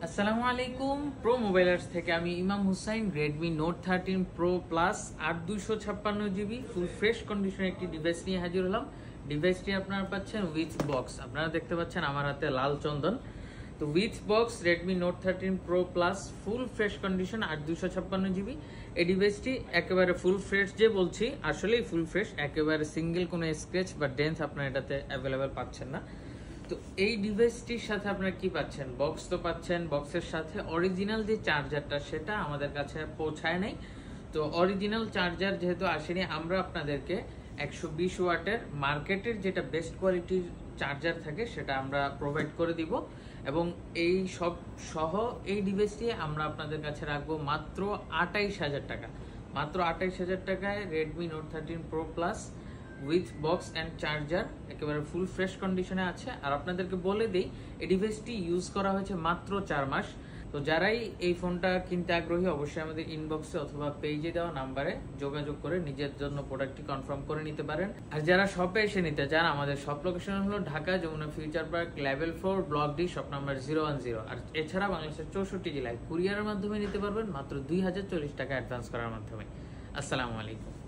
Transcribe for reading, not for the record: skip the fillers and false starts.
আসসালামু আলাইকুম। প্রো মোবাইলার্স থেকে আমি Imam Hussain. Redmi note 13 pro plus 8256 GB full fresh কন্ডিশনে একটি ডিভাইস নিয়ে হাজির হলাম। ডিভাইসটি আপনারা পাচ্ছেন উইথ বক্স। আপনারা দেখতে পাচ্ছেন আমার হাতে লাল চন্দন। তো with box Redmi note 13 pro plus full fresh condition 8256 GB. এই ডিভাইসটি একেবারে ফুল ফ্রেশ, যে বলছি আসলেই ফুল ফ্রেশ, একেবারে সিঙ্গেল কোনো স্ক্র্যাচ বা ডেন্স আপনার এটাতে অ্যাভেলেবেল পাচ্ছেন না। তো এই ডিভাইসটির সাথে আপনারা কি পাচ্ছেন? বক্স তো পাচ্ছেন, বক্সের সাথে অরিজিনাল যে চার্জারটা সেটা আমাদের কাছে পৌঁছায় নাই। তো অরিজিনাল চার্জার যেহেতু আসেনি, আমরা আপনাদেরকে 120 ওয়াটের মার্কেটের যেটা বেস্ট কোয়ালিটির চার্জার থাকে সেটা আমরা প্রোভাইড করে দিব। এবং এই সব সহ এই ডিভাইসটি আমরা আপনাদের কাছে রাখবো মাত্র 28,000 টাকা। মাত্র 28,000 টাকায় Redmi note 13 pro plus with box and charger একেবারে ফুল ফ্রেশ কন্ডিশনে আছে। আর আপনাদেরকে বলে দিই, এই ডিভাইসটি ইউজ করা হয়েছে মাত্র 4 মাস। তো যারাই এই ফোনটা কিনতে আগ্রহী অবশ্যই আমাদের ইনবক্সে অথবা পেজে দেওয়া নাম্বারে যোগাযোগ করে নিজের জন্য প্রোডাক্টটি কনফার্ম করে নিতে পারেন। আর যারা শপে এসে নিতে চান, আমাদের শপ লোকেশন হলো Dhaka Jamuna future park level 4 block D, shop number 010। আর এছাড়া বাংলাদেশের 64 জেলায় কুরিয়ারের মাধ্যমে নিতে পারবেন মাত্র 2040 টাকা অ্যাডভান্স করার মাধ্যমে। আসসালামু আলাইকুম।